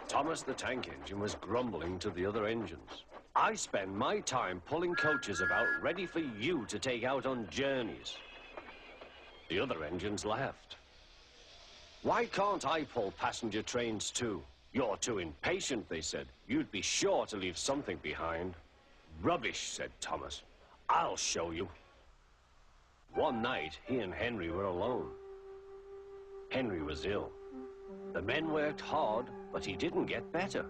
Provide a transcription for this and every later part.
Thomas the tank engine was grumbling to the other engines. I spend my time pulling coaches about ready for you to take out on journeys. The other engines laughed. Why can't I pull passenger trains too? You're too impatient, they said. You'd be sure to leave something behind. Rubbish, said Thomas. I'll show you. One night, he and Henry were alone. Henry was ill. The men worked hard, but he didn't get better.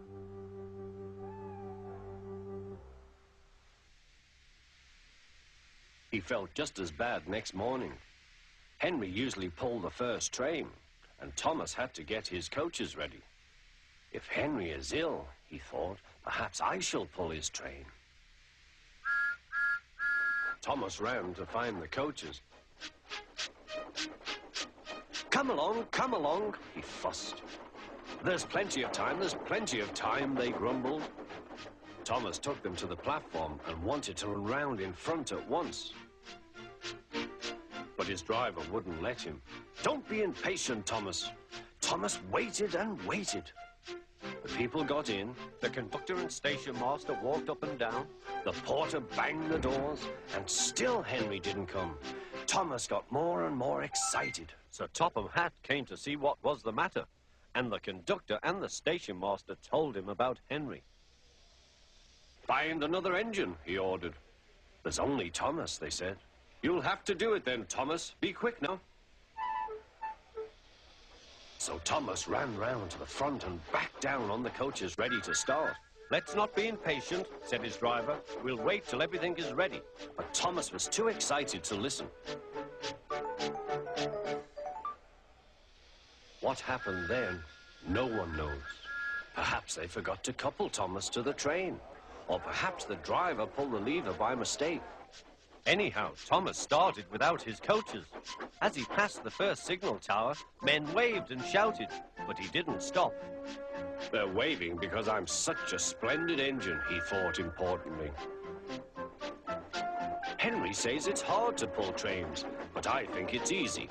He felt just as bad next morning. Henry usually pulled the first train, and Thomas had to get his coaches ready. If Henry is ill, he thought, perhaps I shall pull his train. Thomas ran to find the coaches. Come along, he fussed. There's plenty of time, they grumbled. Thomas took them to the platform and wanted to run round in front at once. But his driver wouldn't let him. Don't be impatient, Thomas. Thomas waited and waited. The people got in, the conductor and station master walked up and down, the porter banged the doors, and still Henry didn't come. Thomas got more and more excited. Sir Topham Hatt came to see what was the matter, and the conductor and the station master told him about Henry. Find another engine, he ordered. There's only Thomas, they said. You'll have to do it then, Thomas. Be quick now. So Thomas ran round to the front and back down on the coaches ready to start. Let's not be impatient, said his driver. We'll wait till everything is ready. But Thomas was too excited to listen. What happened then, no one knows. Perhaps they forgot to couple Thomas to the train. Or perhaps the driver pulled the lever by mistake. Anyhow, Thomas started without his coaches. As he passed the first signal tower, men waved and shouted, but he didn't stop. They're waving because I'm such a splendid engine, he thought importantly. Henry says it's hard to pull trains, but I think it's easy.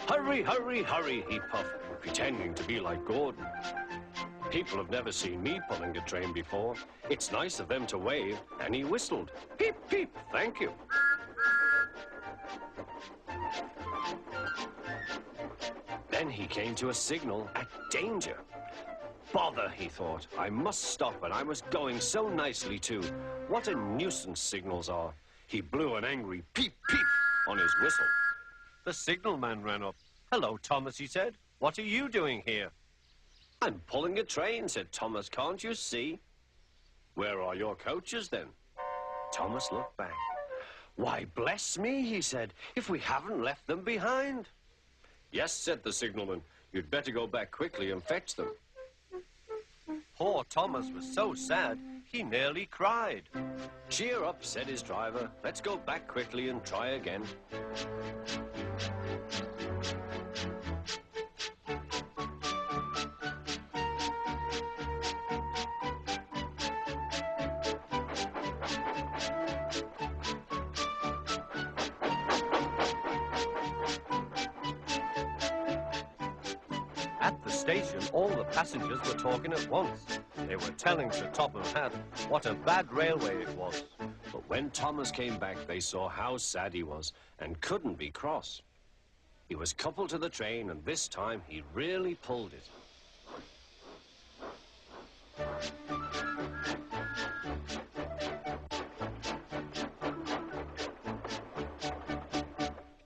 Hurry, hurry, hurry, he puffed, pretending to be like Gordon. People have never seen me pulling a train before. It's nice of them to wave, and he whistled. Peep, peep, thank you. Then he came to a signal at danger. Bother, he thought. I must stop, and I was going so nicely, too. What a nuisance signals are. He blew an angry peep, peep on his whistle. The signalman ran up. Hello, Thomas, he said. What are you doing here? I'm pulling a train, said Thomas. Can't you see? Where are your coaches, then? Thomas looked back. Why, bless me, he said, if we haven't left them behind. Yes, said the signalman. You'd better go back quickly and fetch them. Poor Thomas was so sad, he nearly cried. Cheer up, said his driver. Let's go back quickly and try again. At the station, all the passengers were talking at once. They were telling Sir Topham Hatt what a bad railway it was. But when Thomas came back, they saw how sad he was and couldn't be cross. He was coupled to the train, and this time he really pulled it.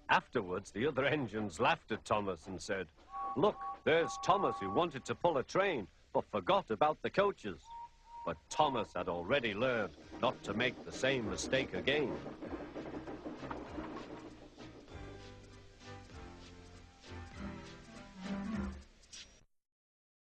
Afterwards, the other engines laughed at Thomas and said, Look, there's Thomas who wanted to pull a train, but forgot about the coaches. But Thomas had already learned not to make the same mistake again.